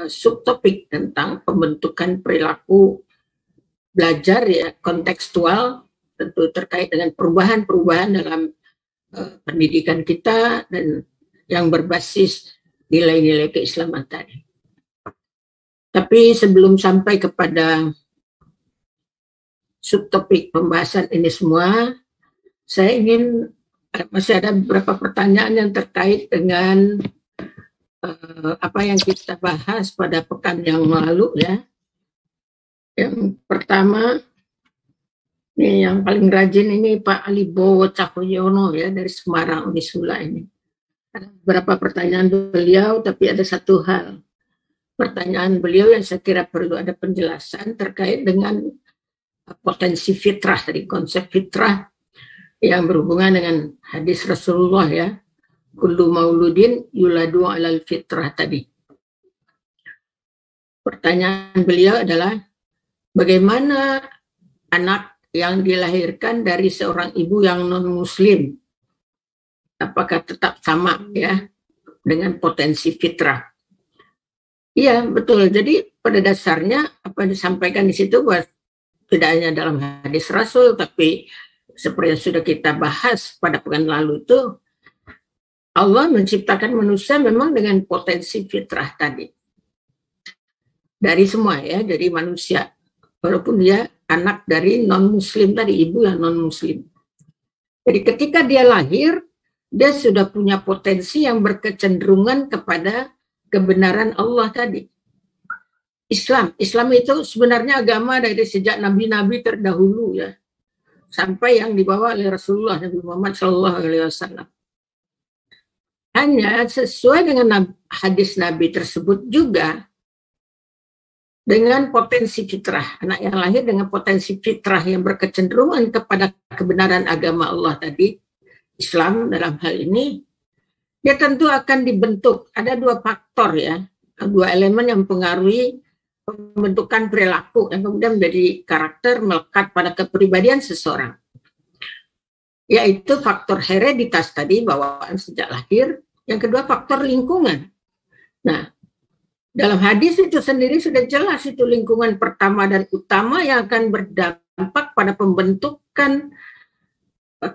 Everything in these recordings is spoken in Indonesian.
subtopik tentang pembentukan perilaku belajar ya kontekstual, tentu terkait dengan perubahan-perubahan dalam pendidikan kita dan yang berbasis nilai-nilai keislaman tadi. Tapi sebelum sampai kepada subtopik pembahasan ini semua, saya ingin masih ada beberapa pertanyaan yang terkait dengan apa yang kita bahas pada pekan yang lalu ya. Yang pertama, ini yang paling rajin ini Pak Alibowo Cahyono ya dari Semarang Unisula ini. Ada beberapa pertanyaan beliau, tapi ada satu hal. Pertanyaan beliau yang saya kira perlu ada penjelasan terkait dengan potensi fitrah, dari konsep fitrah yang berhubungan dengan hadis Rasulullah ya. Kullu mauludin yuladu alal fitrah tadi. Pertanyaan beliau adalah, bagaimana anak yang dilahirkan dari seorang ibu yang non-muslim, apakah tetap sama ya dengan potensi fitrah? Iya, betul. Jadi pada dasarnya apa yang disampaikan di situ buat tidak hanya dalam hadis Rasul, tapi seperti yang sudah kita bahas pada pekan lalu itu, Allah menciptakan manusia memang dengan potensi fitrah tadi. Dari semua ya, dari manusia. Walaupun dia anak dari non-muslim tadi, ibu yang non-muslim. Jadi ketika dia lahir, dia sudah punya potensi yang berkecenderungan kepada kebenaran Allah tadi. Islam itu sebenarnya agama dari sejak nabi-nabi terdahulu ya, sampai yang dibawa oleh Rasulullah Nabi Muhammad SAW. Hanya sesuai dengan hadis Nabi tersebut juga, dengan potensi fitrah, anak yang lahir dengan potensi fitrah yang berkecenderungan kepada kebenaran agama Allah tadi, Islam dalam hal ini, dia tentu akan dibentuk. Ada dua faktor ya, dua elemen yang mempengaruhi pembentukan perilaku yang kemudian menjadi karakter melekat pada kepribadian seseorang. Yaitu faktor hereditas tadi, bawaan sejak lahir. Yang kedua faktor lingkungan. Nah, dalam hadis itu sendiri sudah jelas itu lingkungan pertama dan utama yang akan berdampak pada pembentukan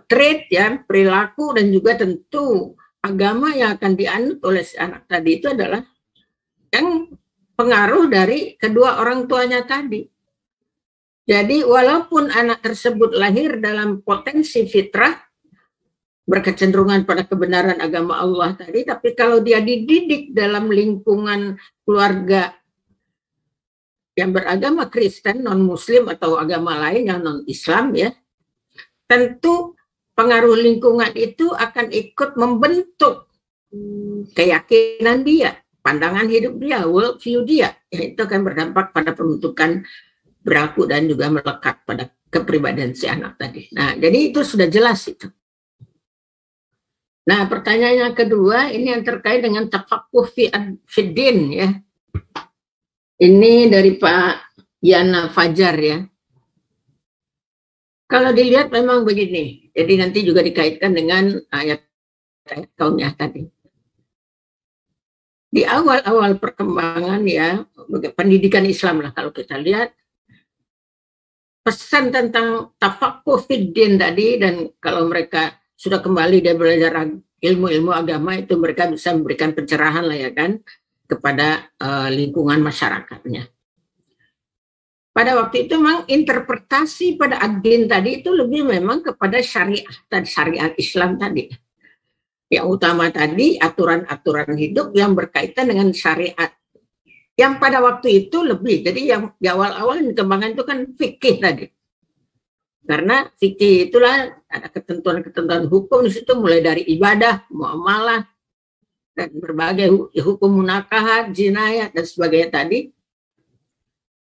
trait ya, perilaku dan juga tentu agama yang akan dianut oleh si anak tadi itu adalah yang pengaruh dari kedua orang tuanya tadi. Jadi walaupun anak tersebut lahir dalam potensi fitrah, berkecenderungan pada kebenaran agama Allah tadi, tapi kalau dia dididik dalam lingkungan keluarga yang beragama Kristen, non-Muslim atau agama lain yang non-Islam ya, tentu pengaruh lingkungan itu akan ikut membentuk keyakinan dia, pandangan hidup dia, world view dia, yang itu akan berdampak pada pembentukan perilaku dan juga melekat pada kepribadian si anak tadi. Nah, jadi itu sudah jelas itu. Nah, pertanyaan yang kedua ini yang terkait dengan tafaqquh fiddin ya. Ini dari Pak Yana Fajar ya. Kalau dilihat memang begini. Jadi nanti juga dikaitkan dengan ayat kaumnya tadi. Di awal-awal perkembangan ya, pendidikan Islam lah kalau kita lihat, pesan tentang tafaqquh fiddin tadi, dan kalau mereka sudah kembali dia belajar ilmu-ilmu agama itu mereka bisa memberikan pencerahan lah ya kan kepada lingkungan masyarakatnya. Pada waktu itu memang interpretasi pada ad-din tadi itu lebih memang kepada syariat Islam tadi. Yang utama tadi aturan-aturan hidup yang berkaitan dengan syariat. Yang pada waktu itu lebih, jadi yang di awal-awal dikembangkan itu kan fikih tadi. Karena fikih itulah ada ketentuan-ketentuan hukum di situ, mulai dari ibadah, muamalah, dan berbagai hukum munakahat, jinayat, dan sebagainya tadi.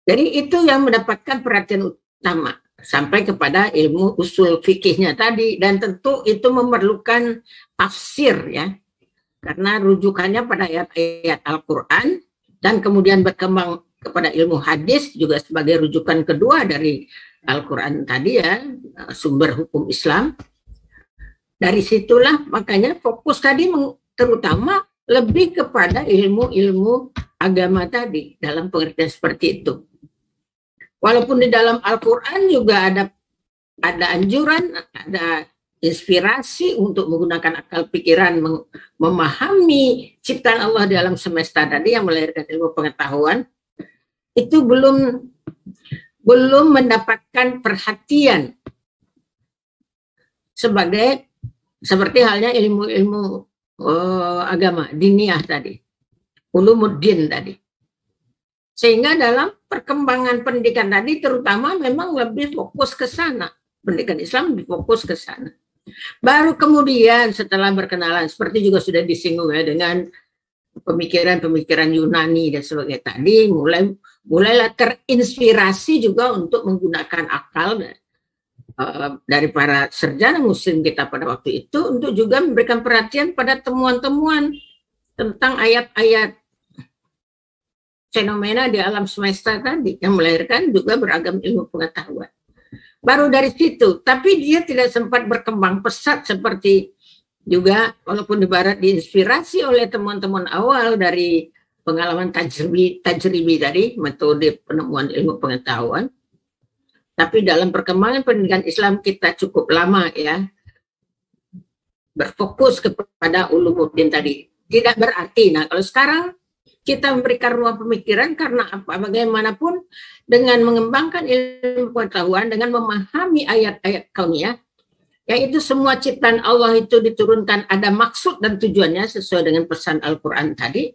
Jadi itu yang mendapatkan perhatian utama sampai kepada ilmu usul fikihnya tadi, dan tentu itu memerlukan tafsir ya, karena rujukannya pada ayat-ayat Al-Quran dan kemudian berkembang kepada ilmu hadis juga sebagai rujukan kedua dari Al-Quran tadi ya, sumber hukum Islam. Dari situlah makanya fokus tadi terutama lebih kepada ilmu-ilmu agama tadi dalam pengertian seperti itu. Walaupun di dalam Al-Quran juga ada anjuran, ada inspirasi untuk menggunakan akal pikiran, memahami ciptaan Allah di alam semesta tadi yang melahirkan ilmu pengetahuan, itu belum mendapatkan perhatian seperti halnya ilmu-ilmu agama, diniyah tadi, ulumuddin tadi. Sehingga dalam perkembangan pendidikan tadi terutama memang lebih fokus ke sana. Pendidikan Islam lebih fokus ke sana. Baru kemudian setelah berkenalan, seperti juga sudah disinggung ya, dengan pemikiran-pemikiran Yunani dan sebagainya tadi, mulailah terinspirasi juga untuk menggunakan akal dari para sarjana muslim kita pada waktu itu untuk juga memberikan perhatian pada temuan-temuan tentang ayat-ayat fenomena di alam semesta tadi yang melahirkan juga beragam ilmu pengetahuan. Baru dari situ, tapi dia tidak sempat berkembang pesat seperti juga walaupun di barat diinspirasi oleh temuan-temuan awal dari pengalaman tajribi tadi, metode penemuan ilmu pengetahuan. Tapi dalam perkembangan pendidikan Islam kita cukup lama ya berfokus kepada ulumuddin tadi. Tidak berarti, nah kalau sekarang kita memberikan ruang pemikiran karena apa? Bagaimanapun dengan mengembangkan ilmu pengetahuan, dengan memahami ayat-ayat kauniyah, yaitu semua ciptaan Allah itu diturunkan ada maksud dan tujuannya sesuai dengan pesan Al-Quran tadi.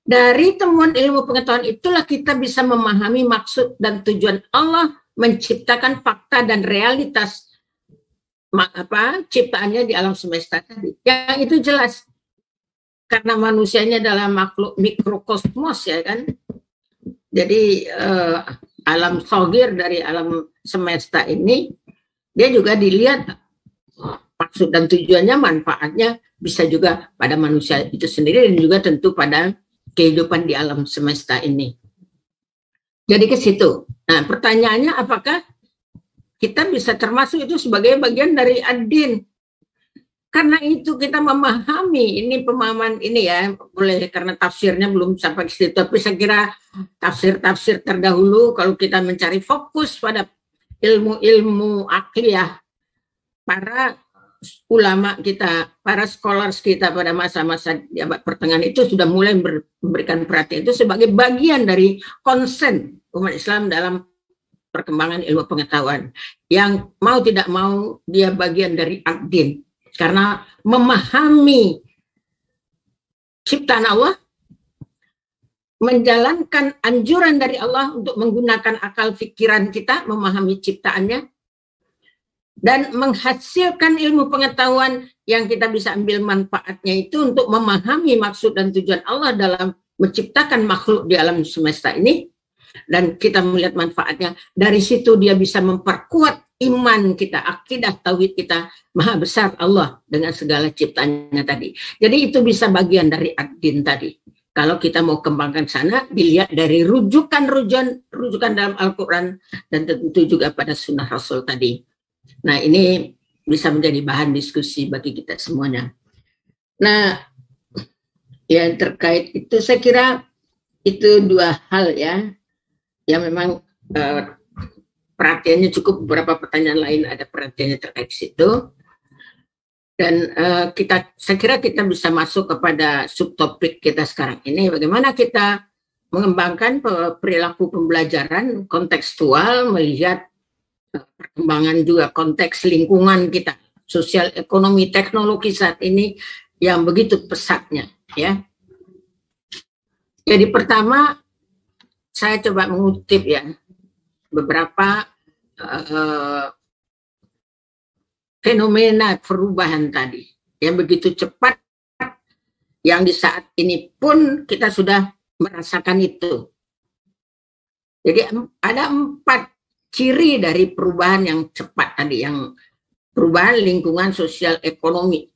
Dari temuan ilmu pengetahuan itulah kita bisa memahami maksud dan tujuan Allah menciptakan fakta dan realitas ciptaannya di alam semesta tadi. Yang itu jelas. Karena manusianya adalah makhluk mikrokosmos ya kan. Jadi alam shogir dari alam semesta ini dia juga dilihat maksud dan tujuannya, manfaatnya bisa juga pada manusia itu sendiri dan juga tentu pada kehidupan di alam semesta ini. Jadi ke situ. Nah, pertanyaannya apakah kita bisa termasuk itu sebagai bagian dari ad-din? Karena itu kita memahami, ini pemahaman ini ya, boleh karena tafsirnya belum sampai ke situ, tapi saya kira tafsir-tafsir terdahulu kalau kita mencari fokus pada ilmu-ilmu akliyah, para ulama kita, para scholars kita pada masa-masa di abad pertengahan itu sudah mulai memberikan perhatian itu sebagai bagian dari konsen umat Islam dalam perkembangan ilmu pengetahuan. Yang mau tidak mau dia bagian dari ad-din. Karena memahami ciptaan Allah, menjalankan anjuran dari Allah untuk menggunakan akal pikiran kita, memahami ciptaannya, dan menghasilkan ilmu pengetahuan yang kita bisa ambil manfaatnya itu untuk memahami maksud dan tujuan Allah dalam menciptakan makhluk di alam semesta ini, dan kita melihat manfaatnya. Dari situ dia bisa memperkuat iman kita, akidah tauhid kita, maha besar Allah dengan segala ciptaannya tadi. Jadi itu bisa bagian dari ad-din tadi. Kalau kita mau kembangkan sana, dilihat dari rujukan dalam Al-Quran dan tentu juga pada sunnah Rasul tadi. Nah ini bisa menjadi bahan diskusi bagi kita semuanya. Nah yang terkait itu saya kira itu dua hal ya, yang memang perhatiannya cukup. Beberapa pertanyaan lain ada perhatiannya terkait situ. Dan saya kira kita bisa masuk kepada subtopik kita sekarang ini, bagaimana kita mengembangkan perilaku pembelajaran kontekstual, melihat perkembangan juga konteks lingkungan kita, sosial, ekonomi, teknologi saat ini yang begitu pesatnya ya. Jadi pertama saya coba mengutip ya beberapa fenomena perubahan tadi yang begitu cepat, yang di saat ini pun kita sudah merasakan itu. Jadi ada 4 ciri dari perubahan yang cepat tadi, yang perubahan lingkungan sosial ekonomi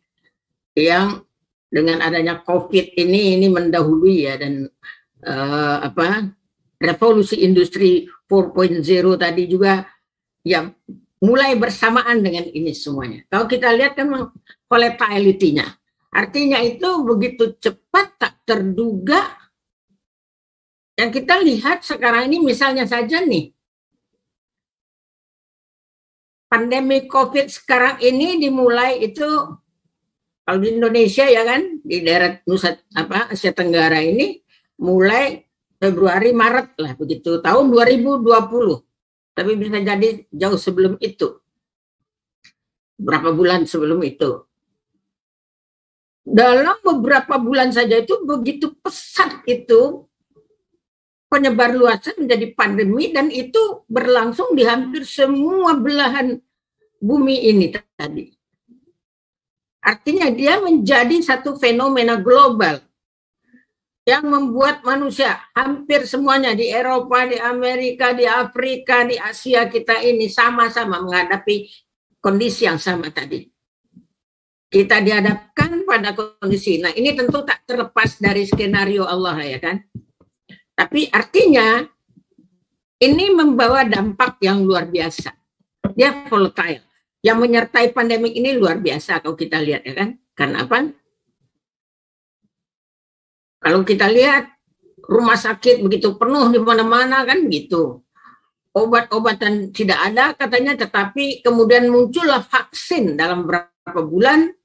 yang dengan adanya COVID ini mendahului ya, dan revolusi industri 4.0 tadi juga yang mulai bersamaan dengan ini semuanya. Kalau kita lihat kan volatility-nya, Artinya itu begitu cepat, tak terduga. Yang kita lihat sekarang ini misalnya saja nih, pandemi COVID sekarang ini dimulai itu, kalau di Indonesia ya kan, di daerah Asia Tenggara ini, mulai Februari, Maret lah begitu, tahun 2020. Tapi bisa jadi jauh sebelum itu. Berapa bulan sebelum itu. Dalam beberapa bulan saja itu begitu pesat itu penyebar luasan menjadi pandemi, dan itu berlangsung di hampir semua belahan bumi ini tadi. Artinya dia menjadi satu fenomena global yang membuat manusia hampir semuanya di Eropa, di Amerika, di Afrika, di Asia kita ini sama-sama menghadapi kondisi yang sama tadi. Kita dihadapkan pada kondisi. Nah, ini tentu tak terlepas dari skenario Allah ya kan. Tapi artinya ini membawa dampak yang luar biasa. Dia volatile. Yang menyertai pandemi ini luar biasa kalau kita lihat ya kan. Karena apa? Kalau kita lihat rumah sakit begitu penuh di mana-mana kan begitu. Obat-obatan tidak ada katanya, tetapi kemudian muncullah vaksin dalam beberapa bulan.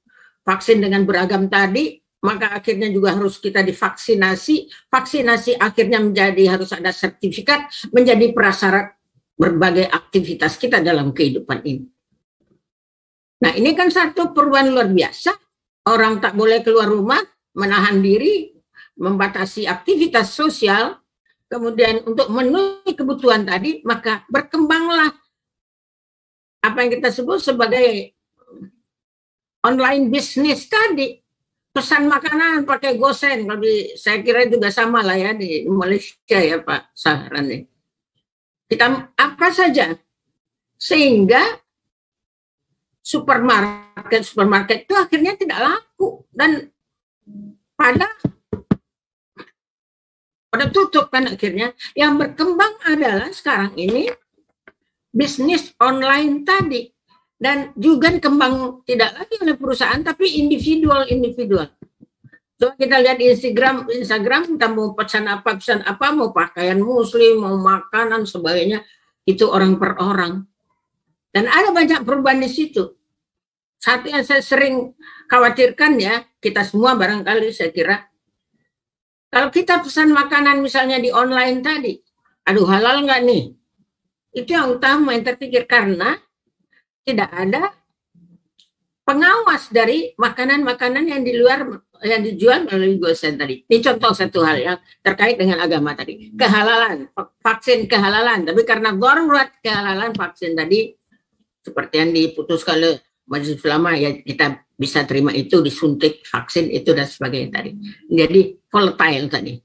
Vaksin dengan beragam tadi, maka akhirnya juga harus kita divaksinasi. Vaksinasi akhirnya menjadi harus ada sertifikat, menjadi prasyarat berbagai aktivitas kita dalam kehidupan ini. Nah, ini kan satu perubahan luar biasa. Orang tak boleh keluar rumah, menahan diri, membatasi aktivitas sosial, kemudian untuk memenuhi kebutuhan tadi, maka berkembanglah apa yang kita sebut sebagai online bisnis tadi. Pesan makanan pakai GoSend, saya kira juga sama lah ya di Malaysia ya Pak Sahran. Kita apa saja, sehingga supermarket itu akhirnya tidak laku, dan pada tutup kan akhirnya. Yang berkembang adalah sekarang ini bisnis online tadi. Dan juga kembang tidak lagi oleh perusahaan, tapi individual. Coba kita lihat di Instagram kita mau pesan apa, mau pakaian muslim, mau makanan, sebagainya, itu orang per orang. Dan ada banyak perubahan di situ. Satu yang saya sering khawatirkan ya, kita semua barangkali saya kira, kalau kita pesan makanan misalnya di online tadi, aduh halal nggak nih? Itu yang utama yang terpikir, karena tidak ada pengawas dari makanan-makanan yang di luar yang dijual melalui GoSend tadi. Ini contoh satu hal yang terkait dengan agama tadi. Kehalalan, vaksin kehalalan. Tapi karena darurat kehalalan vaksin tadi, seperti yang diputuskan oleh Majelis Ulama, ya kita bisa terima itu, disuntik vaksin itu dan sebagainya tadi. Jadi volatile tadi.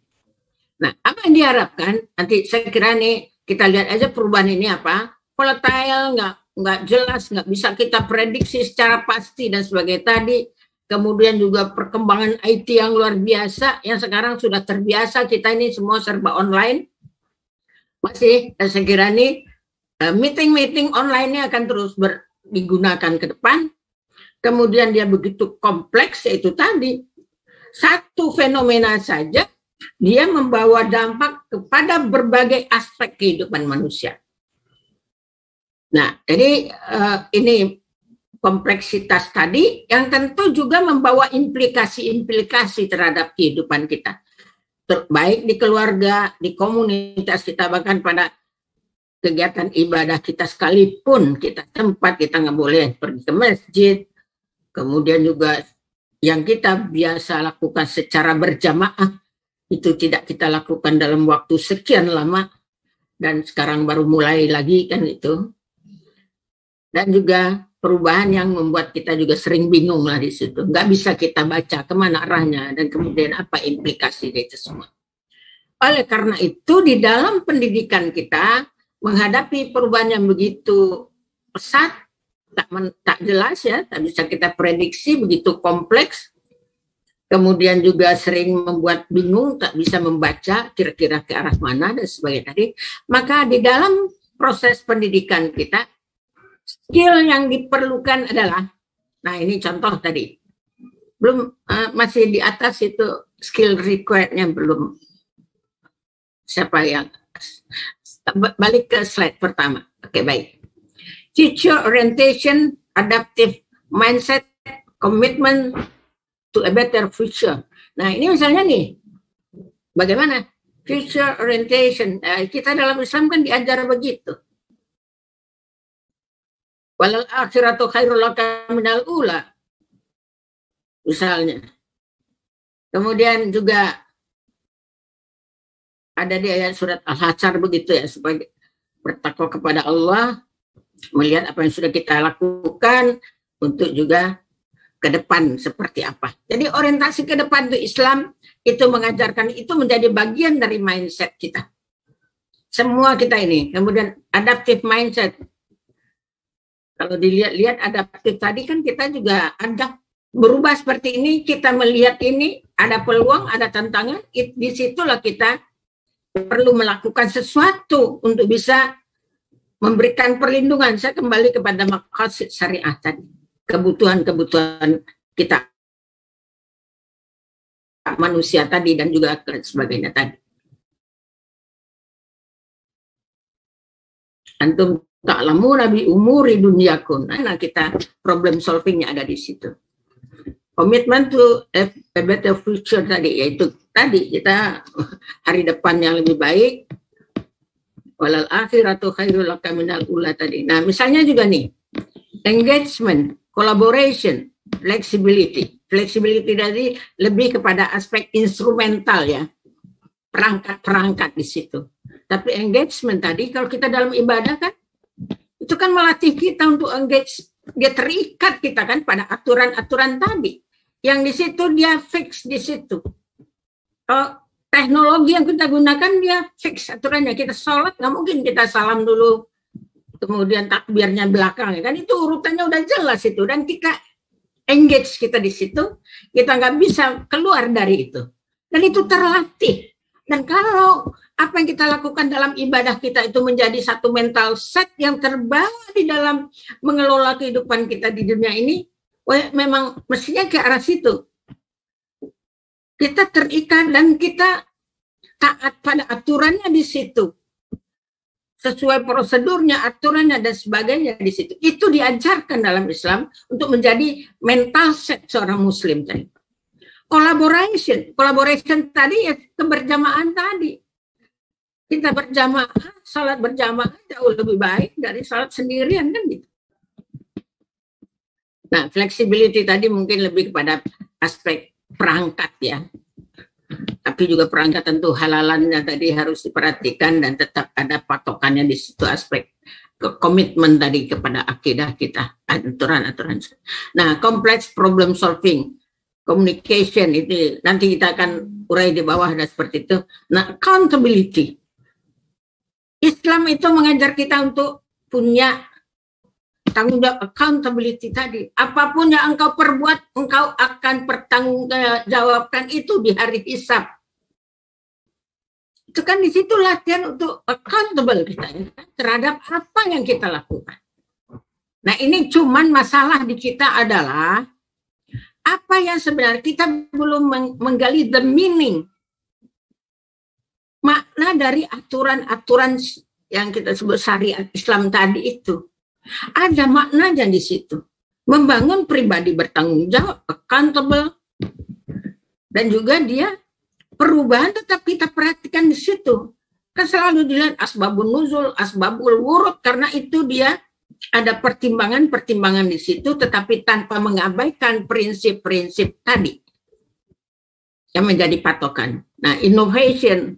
Nah, apa yang diharapkan? Nanti saya kira nih kita lihat aja perubahan ini apa. Volatile, nggak jelas, nggak bisa kita prediksi secara pasti dan sebagainya tadi. Kemudian juga perkembangan IT yang luar biasa, yang sekarang sudah terbiasa kita ini semua serba online. Masih saya kira ini meeting online ini akan terus digunakan ke depan. Kemudian dia begitu kompleks, yaitu tadi satu fenomena saja dia membawa dampak kepada berbagai aspek kehidupan manusia. Nah, jadi ini kompleksitas tadi yang tentu juga membawa implikasi-implikasi terhadap kehidupan kita. Baik di keluarga, di komunitas kita, bahkan pada kegiatan ibadah kita sekalipun, kita nggak boleh pergi ke masjid. Kemudian juga yang kita biasa lakukan secara berjamaah, itu tidak kita lakukan dalam waktu sekian lama. Dan sekarang baru mulai lagi kan itu. Dan juga perubahan yang membuat kita juga sering bingung lah di situ. Nggak bisa kita baca kemana arahnya dan kemudian apa implikasi dari itu semua. Oleh karena itu di dalam pendidikan kita menghadapi perubahan yang begitu pesat, tak jelas ya, tak bisa kita prediksi, begitu kompleks. Kemudian juga sering membuat bingung, tak bisa membaca kira-kira ke arah mana dan sebagainya tadi. Maka di dalam proses pendidikan kita, skill yang diperlukan adalah, nah ini contoh tadi, belum masih di atas itu skill requirednya belum. Siapa yang balik ke slide pertama? Oke, baik. Future orientation, adaptive mindset, commitment to a better future. Nah, ini misalnya nih, bagaimana future orientation? Kita dalam Islam kan diajar begitu. Walal akhiratu khairul laka minal ula. Misalnya. Kemudian juga ada di ayat surat Al-Hasyr begitu ya, sebagai bertakwa kepada Allah, melihat apa yang sudah kita lakukan untuk juga ke depan seperti apa. Jadi orientasi ke depan itu Islam itu mengajarkan, itu menjadi bagian dari mindset kita. Semua kita ini. Kemudian adaptive mindset. Kalau dilihat-lihat adaptif tadi kan kita juga ada berubah seperti ini, kita melihat ini, ada peluang, ada tantangan, disitulah kita perlu melakukan sesuatu untuk bisa memberikan perlindungan. Saya kembali kepada maqasid syariah tadi, kebutuhan-kebutuhan kita manusia tadi dan juga sebagainya tadi. Antum ta'lamu nabi umuri dunyakum. Nah, kita problem solvingnya ada di situ. Komitmen to a better future tadi, yaitu tadi kita hari depan yang lebih baik. Walal akhiratu khairul laka minal ula tadi. Nah, misalnya juga nih, engagement, collaboration, flexibility. Flexibility tadi lebih kepada aspek instrumental ya, perangkat-perangkat di situ. Tapi engagement tadi, kalau kita dalam ibadah kan, itu kan melatih kita untuk engage, dia terikat kita kan pada aturan-aturan tadi. Yang di situ dia fix di situ. Kalau teknologi yang kita gunakan dia fix aturannya. Kita sholat nggak mungkin kita salam dulu, kemudian takbirnya belakang ya kan, itu urutannya udah jelas itu, dan kita engage kita di situ, kita nggak bisa keluar dari itu. Dan itu terlatih. Dan kalau apa yang kita lakukan dalam ibadah kita itu menjadi satu mental set yang terbawa di dalam mengelola kehidupan kita di dunia ini, memang mestinya ke arah situ. Kita terikat dan kita taat pada aturannya di situ. Sesuai prosedurnya, aturannya, dan sebagainya di situ. Itu diajarkan dalam Islam untuk menjadi mental set seorang muslim tadi. Collaboration tadi ya keberjamaah tadi. Kita berjamaah, salat berjamaah jauh lebih baik dari salat sendirian kan gitu. Nah, flexibility tadi mungkin lebih kepada aspek perangkat ya. Tapi juga perangkat tentu halalannya tadi harus diperhatikan dan tetap ada patokannya di situ, aspek komitmen tadi kepada akidah kita, aturan-aturan. Nah, complex problem solving, communication itu nanti kita akan urai di bawah ada seperti itu. Nah, accountability. Islam itu mengajar kita untuk punya tanggung jawab, accountability tadi. Apapun yang engkau perbuat, engkau akan pertanggungjawabkan itu di hari hisab. Itu kan di situ latihan untuk accountable kita ya, terhadap apa yang kita lakukan. Nah, ini cuman masalah di kita adalah apa yang sebenarnya kita belum menggali the meaning, makna dari aturan-aturan yang kita sebut syariat Islam tadi itu. Ada maknanya di situ. Membangun pribadi bertanggung jawab, accountable, dan juga dia perubahan tetap kita perhatikan di situ. Kan selalu dilihat asbabun nuzul, asbabul wurud, karena itu dia ada pertimbangan-pertimbangan di situ, tetapi tanpa mengabaikan prinsip-prinsip tadi yang menjadi patokan. Nah, innovation,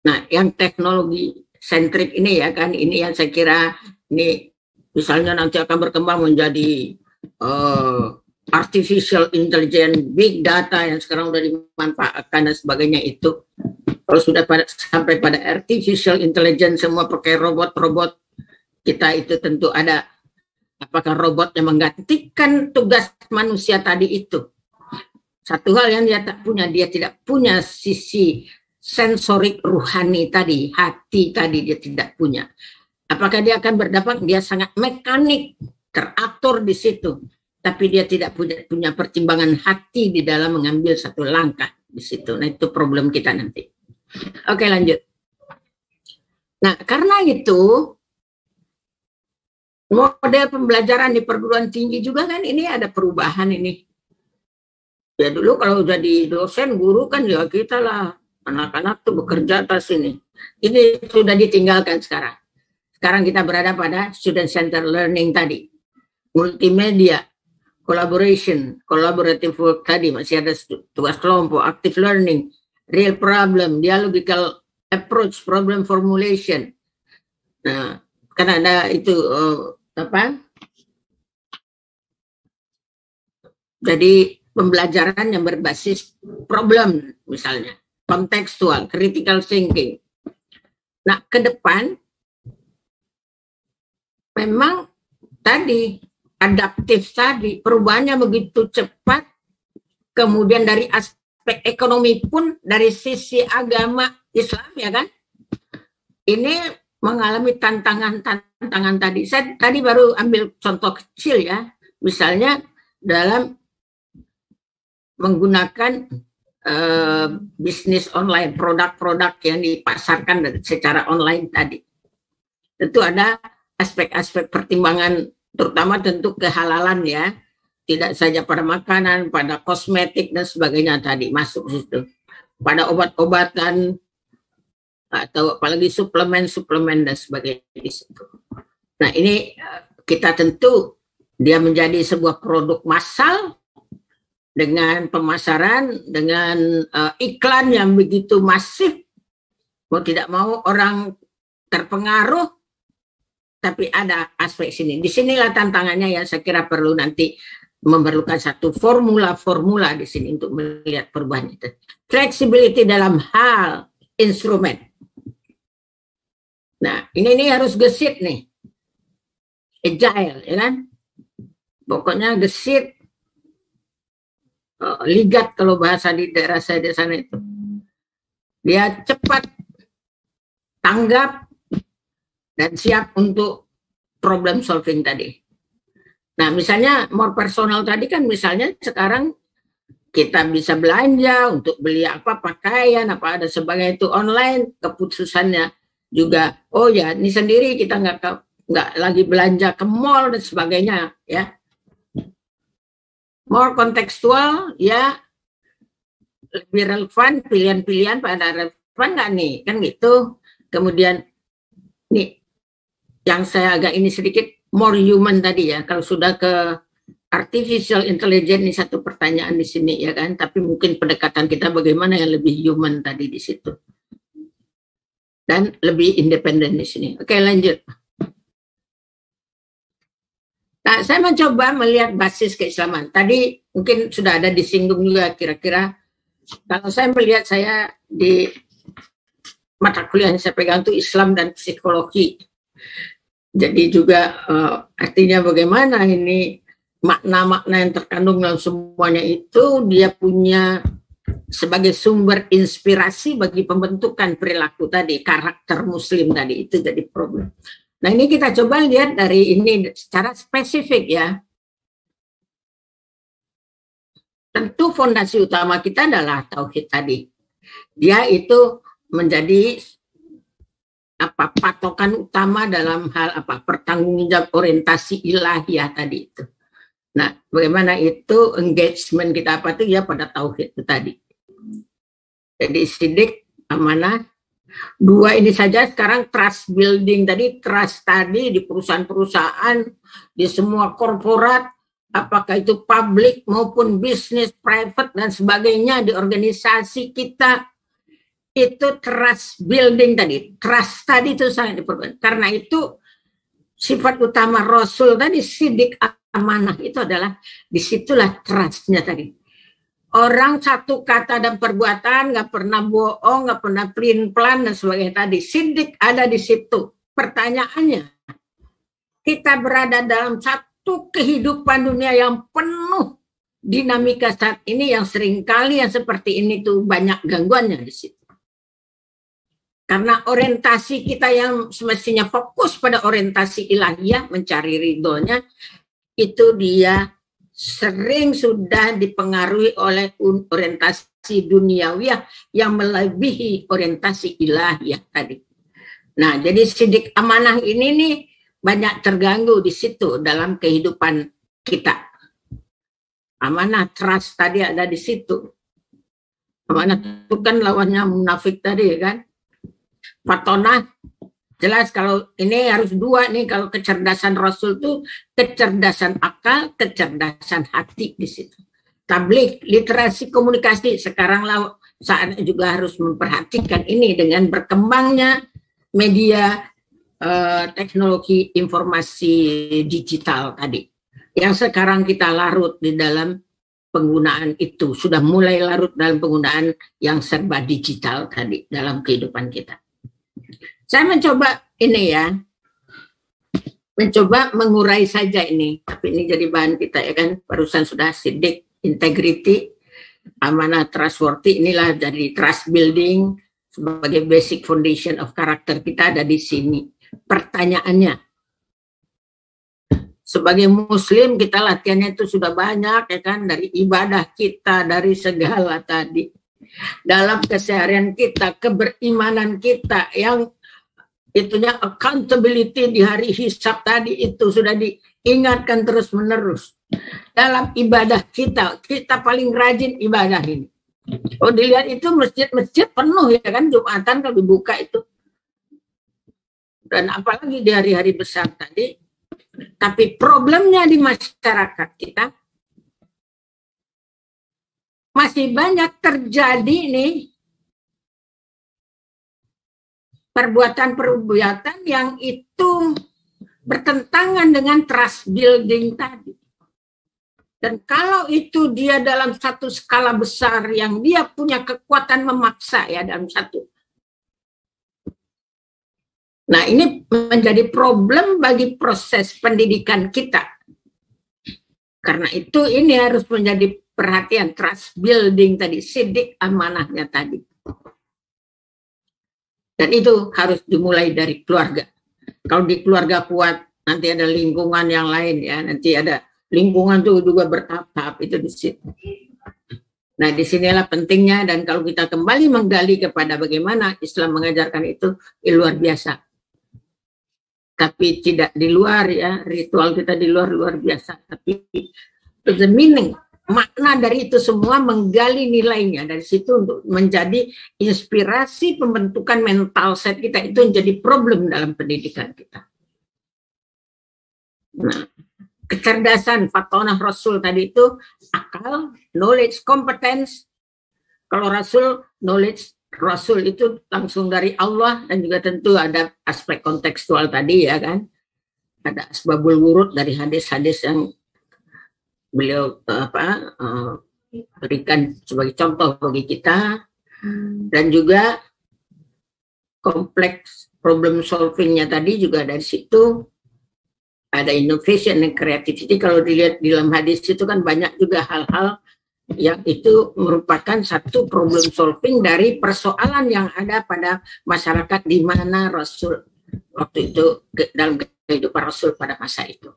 nah yang teknologi sentrik ini ya kan, ini yang saya kira ini misalnya nanti akan berkembang menjadi artificial intelligence, big data yang sekarang sudah dimanfaatkan dan sebagainya itu. Kalau sudah sampai pada artificial intelligence semua pakai robot-robot, kita itu tentu ada apakah robot yang menggantikan tugas manusia tadi itu. Satu hal yang dia tak punya, dia tidak punya sisi sensorik ruhani tadi, hati tadi dia tidak punya. Apakah dia akan berdampak? Dia sangat mekanik, teratur di situ. tapi dia tidak punya pertimbangan hati di dalam mengambil satu langkah di situ. Nah, itu problem kita nanti. Oke, lanjut. Nah, karena itu model pembelajaran di perguruan tinggi juga kan ini ada perubahan ini. Ya dulu kalau jadi dosen, guru kan ya kita lah, anak-anak tuh bekerja atas ini. Ini sudah ditinggalkan sekarang. Sekarang kita berada pada student center learning tadi. Multimedia, collaboration, collaborative work tadi, masih ada tugas kelompok, active learning, real problem, dialogical approach, problem formulation. Nah, kan ada itu jadi pembelajaran yang berbasis problem misalnya, kontekstual, critical thinking. Nah, ke depan memang tadi adaptif tadi, perubahannya begitu cepat, kemudian dari aspek ekonomi pun dari sisi agama Islam ya kan, ini mengalami tantangan tadi. Saya tadi baru ambil contoh kecil ya, misalnya dalam menggunakan bisnis online, produk-produk yang dipasarkan secara online tadi. Tentu ada aspek-aspek pertimbangan, terutama tentu kehalalan ya, tidak saja pada makanan, pada kosmetik dan sebagainya tadi masuk situ, pada obat-obatan atau apalagi suplemen dan sebagainya di situ. Nah ini kita tentu dia menjadi sebuah produk massal dengan pemasaran, dengan iklan yang begitu masif, mau tidak mau orang terpengaruh. Tapi ada aspek sini. Disinilah tantangannya yang saya kira perlu nanti memerlukan satu formula-formula di sini untuk melihat perubahan itu. Flexibility dalam hal instrumen. Nah, ini harus gesit nih. Agile, ya kan? Pokoknya gesit, ligat kalau bahasa di daerah saya di sana itu. Dia cepat, tanggap, dan siap untuk problem solving tadi. Nah, misalnya more personal tadi kan misalnya sekarang kita bisa belanja untuk beli apa, pakaian, apa ada sebagainya itu online, keputusannya juga, oh ya ini sendiri kita nggak lagi belanja ke mall dan sebagainya ya. More kontekstual ya, lebih relevan, pilihan-pilihan pada relevan nggak nih, kan gitu. Kemudian nih, yang saya agak ini sedikit more human tadi ya, kalau sudah ke artificial intelligence ini satu pertanyaan di sini ya kan, tapi mungkin pendekatan kita bagaimana yang lebih human tadi di situ dan lebih independen di sini. Oke, lanjut. Nah, saya mencoba melihat basis keislaman. Tadi mungkin sudah ada disinggung juga kira-kira. Kalau saya melihat saya di mata kuliah yang saya pegang itu Islam dan psikologi. Jadi juga artinya bagaimana ini makna-makna yang terkandung dalam semuanya itu dia punya sebagai sumber inspirasi bagi pembentukan perilaku tadi, karakter muslim tadi, itu jadi problem. Nah ini kita coba lihat dari ini secara spesifik ya. Tentu fondasi utama kita adalah tauhid tadi. Dia itu menjadi apa patokan utama dalam hal apa pertanggungjawab orientasi ilahiyah tadi itu. Nah, bagaimana itu engagement kita apa itu ya pada tauhid itu tadi. Jadi sidik, amanah. Dua ini saja sekarang trust building tadi, trust tadi di perusahaan-perusahaan, di semua korporat, apakah itu publik maupun bisnis, private dan sebagainya di organisasi kita. Itu trust building tadi, trust tadi itu sangat diperlukan. Karena itu sifat utama Rasul tadi, sidik amanah itu adalah disitulah trustnya tadi. Orang satu kata dan perbuatan nggak pernah bohong, nggak pernah pelin-pelan dan sebagainya tadi. Sidik ada di situ. Pertanyaannya, kita berada dalam satu kehidupan dunia yang penuh dinamika saat ini yang seringkali yang seperti ini tuh banyak gangguannya di situ. Karena orientasi kita yang semestinya fokus pada orientasi ilahiyah, mencari ridhonya, itu dia sering sudah dipengaruhi oleh orientasi duniawiyah yang melebihi orientasi ilahiyah tadi. Nah, jadi sidik amanah ini nih banyak terganggu di situ dalam kehidupan kita. Amanah, trust tadi ada di situ. Amanah itu kan lawannya munafik tadi kan. Fatonah, jelas kalau ini harus dua nih, kalau kecerdasan Rasul itu kecerdasan akal, kecerdasan hati di situ. Tabligh, literasi komunikasi, sekarang saatnya juga harus memperhatikan ini dengan berkembangnya media teknologi informasi digital tadi. Yang sekarang kita larut di dalam penggunaan itu, sudah mulai larut dalam penggunaan yang serba digital tadi dalam kehidupan kita. Saya mencoba ini ya, mencoba mengurai saja ini, tapi ini jadi bahan kita ya kan, barusan sudah sidik, integrity, amanah, trustworthy, inilah dari trust building sebagai basic foundation of character kita ada di sini. Pertanyaannya, sebagai muslim kita latihannya itu sudah banyak ya kan, dari ibadah kita, dari segala tadi. Dalam keseharian kita, keberimanan kita yang itunya accountability di hari hisab tadi itu sudah diingatkan terus menerus. Dalam ibadah kita, kita paling rajin ibadah ini. Oh, dilihat itu masjid-masjid penuh ya kan, Jumatan kalau dibuka itu. Dan apalagi di hari-hari besar tadi. Tapi problemnya di masyarakat kita masih banyak terjadi nih perbuatan-perbuatan yang itu bertentangan dengan trust building tadi. Dan kalau itu dia dalam satu skala besar yang dia punya kekuatan memaksa ya dalam satu. Nah, ini menjadi problem bagi proses pendidikan kita. Karena itu ini harus menjadi perhatian trust building tadi, sidik amanahnya tadi. Dan itu harus dimulai dari keluarga. Kalau di keluarga kuat, nanti ada lingkungan yang lain ya, nanti ada lingkungan itu juga bertahap itu di situ. Nah, disinilah pentingnya, dan kalau kita kembali menggali kepada bagaimana Islam mengajarkan itu, luar biasa. Tapi tidak di luar ya, ritual kita di luar biasa. Tapi the meaning, makna dari itu semua menggali nilainya dari situ untuk menjadi inspirasi pembentukan mental set kita, itu menjadi problem dalam pendidikan kita. Nah, kecerdasan fatonah Rasul tadi itu akal, knowledge, competence. Kalau Rasul, knowledge Rasul itu langsung dari Allah, dan juga tentu ada aspek kontekstual tadi ya kan. Ada asbabul wurud dari hadis-hadis yang beliau berikan sebagai contoh bagi kita, dan juga kompleks problem solvingnya tadi juga dari situ. Ada innovation dan creativity. Kalau dilihat di dalam hadis itu kan banyak juga hal-hal yang itu merupakan satu problem solving dari persoalan yang ada pada masyarakat di mana Rasul waktu itu dalam kehidupan Rasul pada masa itu.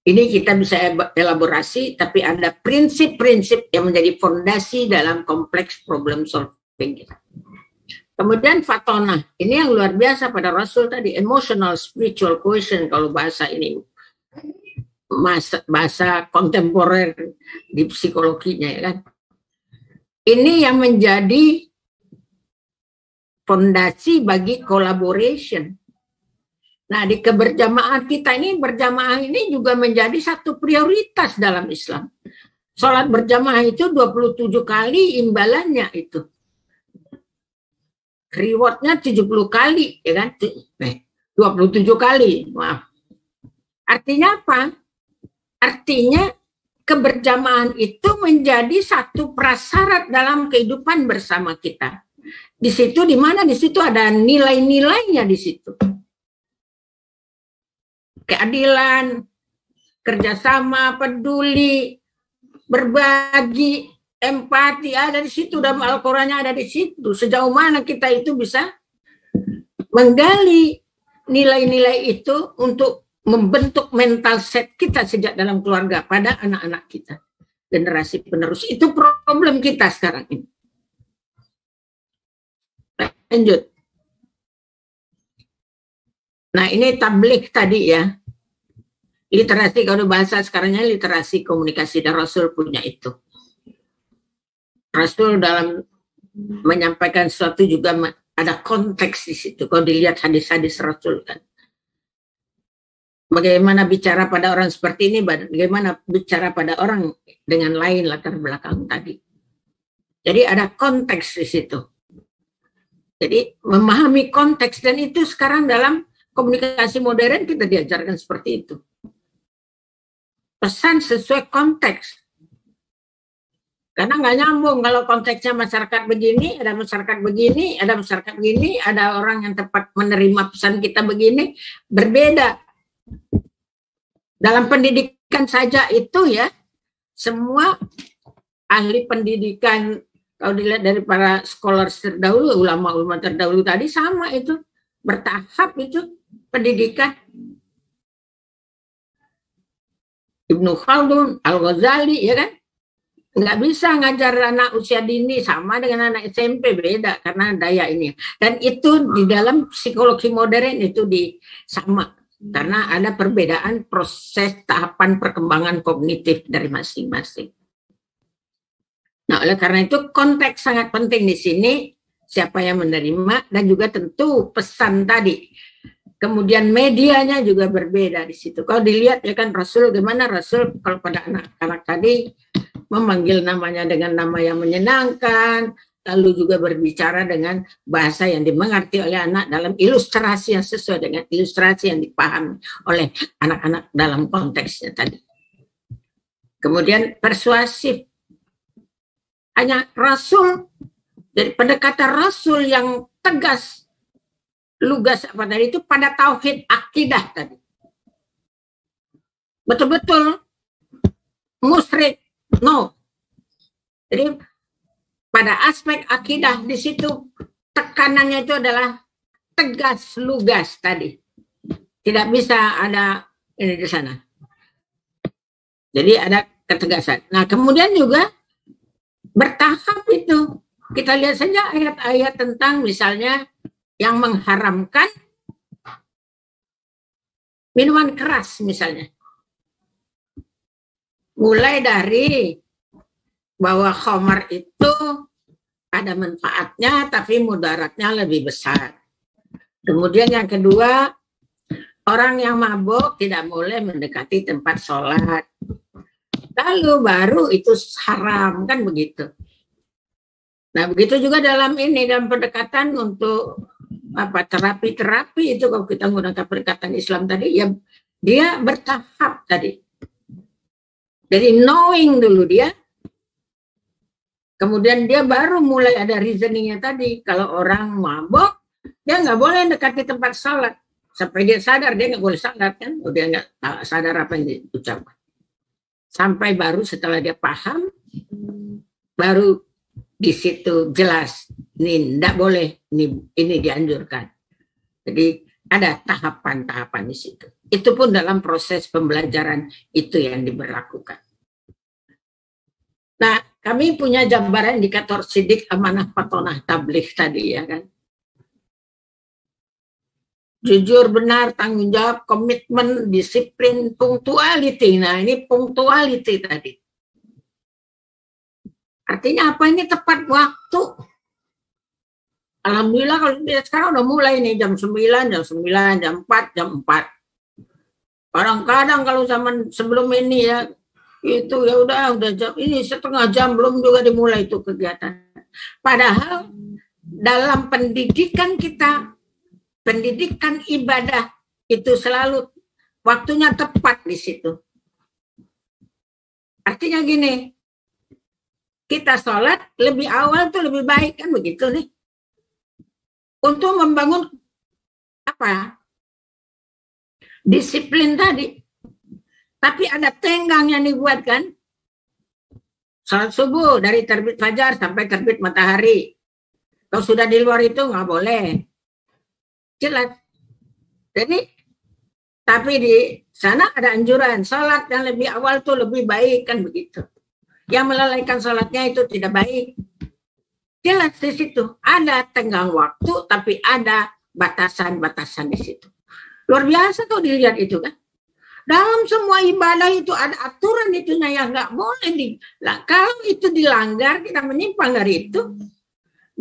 Ini kita bisa elaborasi, tapi ada prinsip-prinsip yang menjadi fondasi dalam kompleks problem solving kita. Kemudian fatonah, ini yang luar biasa pada Rasul tadi, emotional spiritual quotient kalau bahasa ini, bahasa kontemporer di psikologinya ya kan. Ini yang menjadi fondasi bagi collaboration. Nah, di keberjamaah kita ini, berjamaah ini juga menjadi satu prioritas dalam Islam. Sholat berjamaah itu 27 kali imbalannya itu. Rewardnya 70 kali, ya kan? 27 kali, maaf. Artinya apa? Artinya keberjamahan itu menjadi satu prasyarat dalam kehidupan bersama kita. Di situ, di mana di situ ada nilai-nilainya di situ. Keadilan, kerjasama, peduli, berbagi, empati ada di situ, dalam Al-Qur'annya ada di situ. Sejauh mana kita itu bisa menggali nilai-nilai itu untuk membentuk mental set kita sejak dalam keluarga pada anak-anak kita, generasi penerus. Itu problem kita sekarang ini. Lanjut. Nah, ini tabligh tadi ya. Literasi, kalau bahasa sekarangnya literasi komunikasi, dan Rasul punya itu. Rasul dalam menyampaikan sesuatu juga ada konteks di situ. Kalau dilihat hadis-hadis Rasul kan. Bagaimana bicara pada orang seperti ini, bagaimana bicara pada orang dengan lain latar belakang tadi. Jadi ada konteks di situ. Jadi memahami konteks, dan itu sekarang dalam komunikasi modern kita diajarkan seperti itu. Pesan sesuai konteks. Karena nggak nyambung kalau konteksnya masyarakat begini, ada masyarakat begini, ada masyarakat begini, ada orang yang tepat menerima pesan kita begini, berbeda. Dalam pendidikan saja itu ya, semua ahli pendidikan, kalau dilihat dari para scholars terdahulu, ulama-ulama terdahulu tadi sama itu, bertahap itu pendidikan. Ibnu Khaldun, Al-Ghazali, ya kan? Nggak bisa ngajar anak usia dini sama dengan anak SMP, beda karena daya ini. Dan itu di dalam psikologi modern itu sama, karena ada perbedaan proses tahapan perkembangan kognitif dari masing-masing. Nah, oleh karena itu konteks sangat penting di sini, siapa yang menerima, dan juga tentu pesan tadi. Kemudian medianya juga berbeda di situ. Kalau dilihat ya kan Rasul, gimana Rasul kalau pada anak-anak tadi memanggil namanya dengan nama yang menyenangkan, lalu juga berbicara dengan bahasa yang dimengerti oleh anak dalam ilustrasi yang sesuai dengan ilustrasi yang dipahami oleh anak-anak dalam konteksnya tadi. Kemudian persuasif. Hanya Rasul, dari pendekatan Rasul yang tegas, lugas apa tadi itu pada tauhid akidah tadi. Betul-betul musyrik, no. Jadi pada aspek akidah di situ tekanannya itu adalah tegas, lugas tadi. Tidak bisa ada ini di sana. Jadi ada ketegasan. Nah, kemudian juga bertahap itu. Kita lihat saja ayat-ayat tentang misalnya yang mengharamkan minuman keras misalnya. Mulai dari bahwa khamar itu ada manfaatnya tapi mudaratnya lebih besar. Kemudian yang kedua, orang yang mabuk tidak boleh mendekati tempat sholat. Lalu baru itu haram, kan begitu. Nah, begitu juga dalam pendekatan untuk terapi itu, kalau kita menggunakan pendekatan Islam tadi ya, dia bertahap tadi. Jadi knowing dulu dia, kemudian dia baru mulai ada reasoningnya tadi. Kalau orang mabuk, dia nggak boleh dekati tempat salat sampai dia sadar. Dia nggak boleh salat kan, dia nggak sadar apa yang diucapkan. Sampai baru setelah dia paham, baru di situ jelas, ini tidak boleh, ini dianjurkan. Jadi ada tahapan-tahapan di situ. Itu pun dalam proses pembelajaran itu yang diberlakukan. Nah, kami punya gambaran indikator sidik, amanah, patonah, tabligh tadi ya kan. Jujur, benar, tanggung jawab, komitmen, disiplin, punctuality. Nah, ini punctuality tadi. Artinya apa? Ini tepat waktu. Alhamdulillah kalau sekarang udah mulai nih jam 9, jam 9, jam 4, jam 4. Kadang-kadang kalau zaman sebelum ini ya, itu ya udah jam ini setengah jam belum juga dimulai itu kegiatan. Padahal dalam pendidikan kita, pendidikan ibadah itu selalu waktunya tepat di situ. Artinya gini, kita sholat lebih awal tuh lebih baik kan begitu nih. Untuk membangun disiplin tadi. Tapi ada tenggang yang dibuat kan. Salat subuh dari terbit fajar sampai terbit matahari. Kalau sudah di luar itu nggak boleh. Jelas. Jadi Tapi di sana ada anjuran, sholat yang lebih awal tuh lebih baik, kan begitu. Yang melalaikan sholatnya itu tidak baik. Jelas di situ ada tenggang waktu, tapi ada batasan-batasan di situ. Luar biasa tuh dilihat itu kan. Dalam semua ibadah itu ada aturan itunya yang nggak boleh kalau itu dilanggar, kita menyimpang dari itu,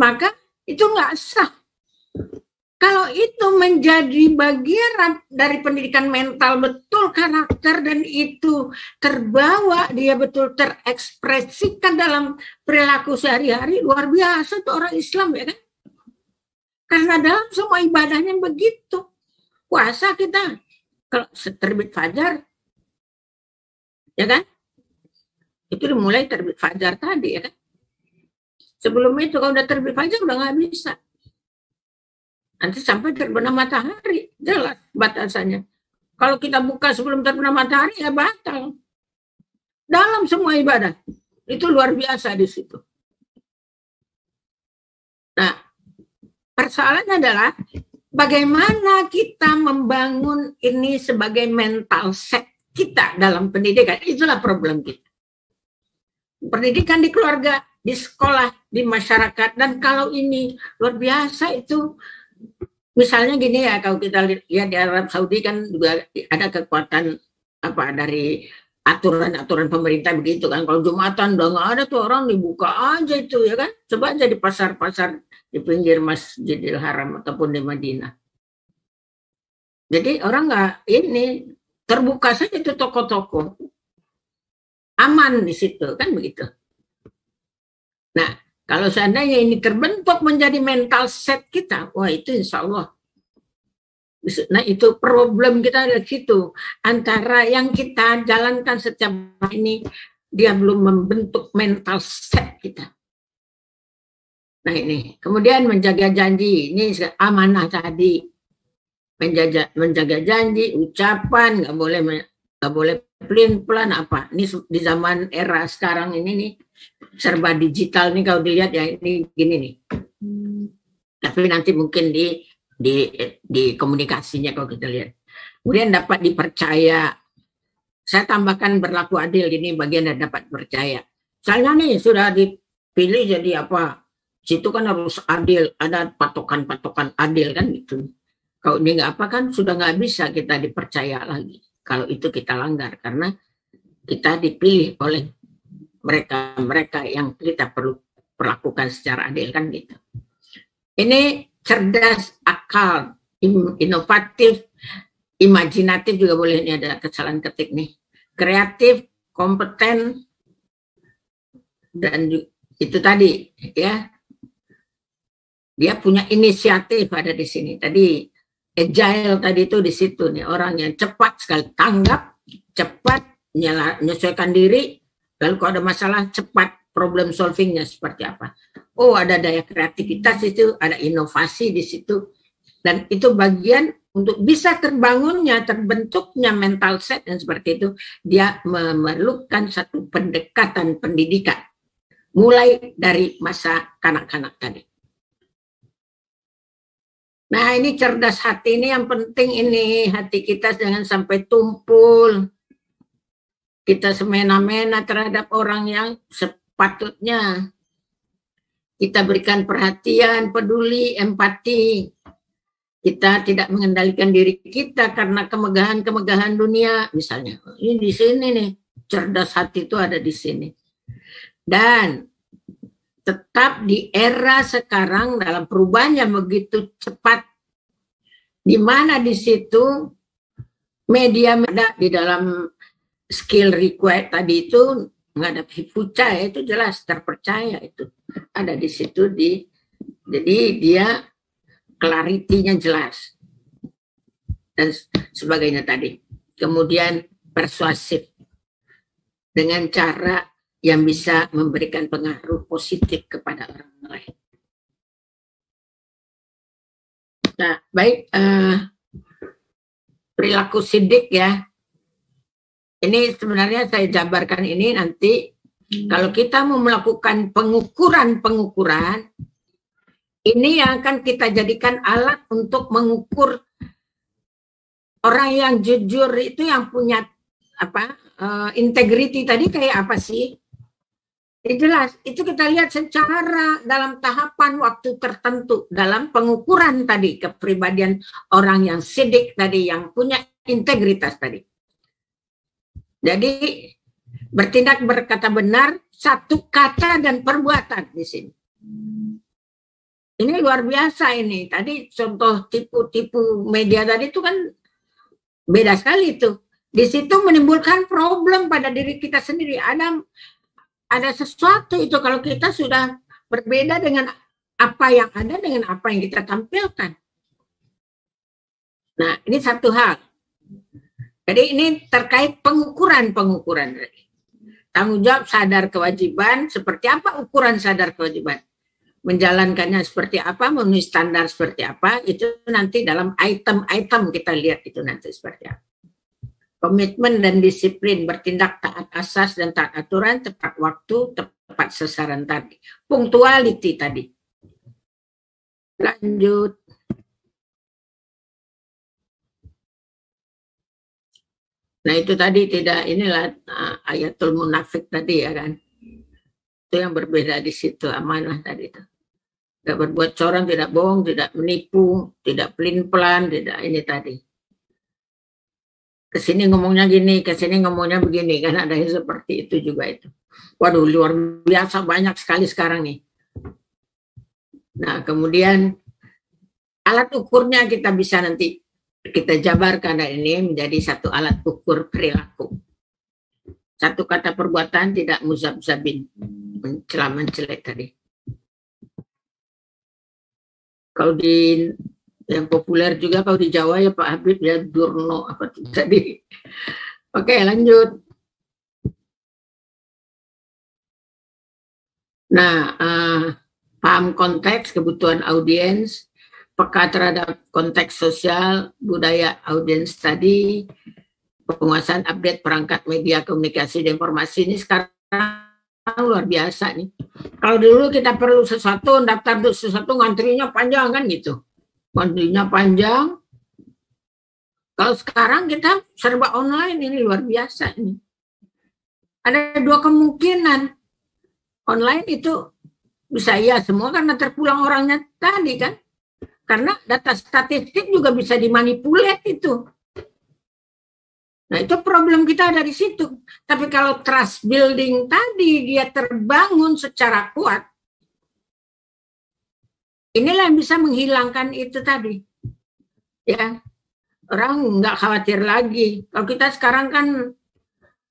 maka itu nggak sah. Kalau itu menjadi bagian dari pendidikan mental, betul karakter dan itu terbawa, dia betul terekspresikan dalam perilaku sehari-hari, luar biasa tuh orang Islam ya kan. Karena dalam semua ibadahnya begitu. Puasa kita, kalau terbit fajar, ya kan? Itu dimulai terbit fajar tadi ya kan. Sebelum itu kalau udah terbit fajar udah nggak bisa. Nanti sampai terbenam matahari, jelas batasannya. Kalau kita buka sebelum terbenam matahari, ya batal. Dalam semua ibadah, itu luar biasa di situ. Nah, persoalannya adalah bagaimana kita membangun ini sebagai mental set kita dalam pendidikan. Itulah problem kita. Pendidikan di keluarga, di sekolah, di masyarakat, dan kalau ini luar biasa itu. Misalnya gini ya, kalau kita lihat di Arab Saudi kan juga ada kekuatan apa dari aturan-aturan pemerintah begitu kan. Kalau Jumatan udah nggak ada tuh, orang dibuka aja itu ya kan. Coba aja di pasar-pasar di pinggir Masjidil Haram ataupun di Madinah. Jadi orang nggak ini terbuka saja itu toko-toko, aman di situ kan begitu. Nah, kalau seandainya ini terbentuk menjadi mental set kita, wah itu insya Allah. Nah itu problem kita dari situ. Antara yang kita jalankan setiap hari ini, dia belum membentuk mental set kita. Nah ini, kemudian menjaga janji, ini amanah tadi. Menjaga janji, ucapan, nggak boleh pelin-pelan apa. Ini di zaman era sekarang ini nih, serba digital nih kalau dilihat ya ini gini nih. Tapi nanti mungkin di komunikasinya kalau kita lihat. Kemudian dapat dipercaya. Saya tambahkan berlaku adil, ini bagian dari dapat percaya. Misalnya nih sudah dipilih jadi apa? Situ kan harus adil, ada patokan-patokan adil kan gitu. Kalau ini nggak apa kan sudah nggak bisa kita dipercaya lagi. Kalau itu kita langgar karena kita dipilih oleh mereka yang kita perlu perlakukan secara adil kan gitu. Ini cerdas, akal, inovatif, imajinatif juga boleh. Ini ada kesalahan ketik nih. Kreatif, kompeten, dan itu tadi ya. Dia punya inisiatif ada di sini. Tadi agile tadi itu di situ nih, orang yang cepat sekali tanggap, cepat menyesuaikan diri, lalu kalau ada masalah cepat problem solvingnya seperti apa. Oh, ada daya kreativitas itu, ada inovasi di situ, dan itu bagian untuk bisa terbangunnya, terbentuknya mental set yang seperti itu. Dia memerlukan satu pendekatan pendidikan, mulai dari masa kanak-kanak tadi. Nah ini cerdas hati ini yang penting ini, hati kita jangan sampai tumpul. Kita semena-mena terhadap orang yang sepatutnya kita berikan perhatian, peduli, empati. Kita tidak mengendalikan diri kita karena kemegahan-kemegahan dunia. Misalnya, ini di sini nih, cerdas hati itu ada di sini. Dan tetap di era sekarang dalam perubahannya begitu cepat, di mana di situ media di dalam skill required tadi itu menghadapi fuca itu jelas terpercaya itu ada di situ jadi dia clarity-nya jelas dan sebagainya tadi. Kemudian persuasif dengan cara yang bisa memberikan pengaruh positif kepada orang lain. Nah, baik, perilaku sidik ya. Ini sebenarnya saya jabarkan ini nanti kalau kita mau melakukan pengukuran, ini yang akan kita jadikan alat untuk mengukur Orang yang jujur itu yang punya apa integriti tadi kayak apa sih? Jelas, itu kita lihat secara dalam tahapan waktu tertentu dalam pengukuran tadi kepribadian orang yang sidik tadi, yang punya integritas tadi. Jadi bertindak berkata benar, satu kata dan perbuatan di sini. Ini luar biasa ini. Tadi contoh tipu-tipu media tadi itu kan beda sekali itu. Di situ menimbulkan problem pada diri kita sendiri. Ada sesuatu itu kalau kita sudah berbeda dengan apa yang ada dengan apa yang kita tampilkan. Nah, ini satu hal. Jadi ini terkait pengukuran. Tanggung jawab, sadar, kewajiban. Seperti apa ukuran sadar kewajiban? Menjalankannya seperti apa, memenuhi standar seperti apa, itu nanti dalam item-item kita lihat itu nanti seperti apa. Komitmen dan disiplin, bertindak taat asas dan taat aturan, tepat waktu, tepat sasaran tadi. Punctuality tadi. Lanjut. Nah itu tadi tidak, inilah ayatul munafik tadi ya kan. Itu yang berbeda di situ, amanah tadi itu. Tidak berbuat curang, tidak bohong, tidak menipu, tidak pelin-pelan, tidak ini tadi. Kesini ngomongnya gini, kesini ngomongnya begini, kan ada yang seperti itu juga itu. Waduh, luar biasa banyak sekali sekarang nih. Nah, kemudian alat ukurnya kita bisa nanti kita jabarkan ini menjadi satu alat ukur perilaku. Satu kata perbuatan tidak muzab-zabin, mencela-mencelek tadi. Kalau di yang populer juga kalau di Jawa ya Pak Habib ya Durno apa tadi. Oke, lanjut. Nah, paham konteks, kebutuhan audiens, peka terhadap konteks sosial, budaya audiens tadi, penguasaan update perangkat media komunikasi dan informasi ini sekarang luar biasa nih. Kalau dulu kita perlu sesuatu, daftar untuk sesuatu, ngantrinya panjang kan gitu. Ngantrinya panjang. Kalau sekarang kita serba online, ini luar biasa ini. Ada dua kemungkinan. Online itu bisa ya semua karena terpulang orangnya tadi kan. Karena data statistik juga bisa dimanipulat itu. Nah itu problem kita dari situ. Tapi kalau trust building tadi dia terbangun secara kuat, inilah yang bisa menghilangkan itu tadi. Ya, orang nggak khawatir lagi. Kalau kita sekarang kan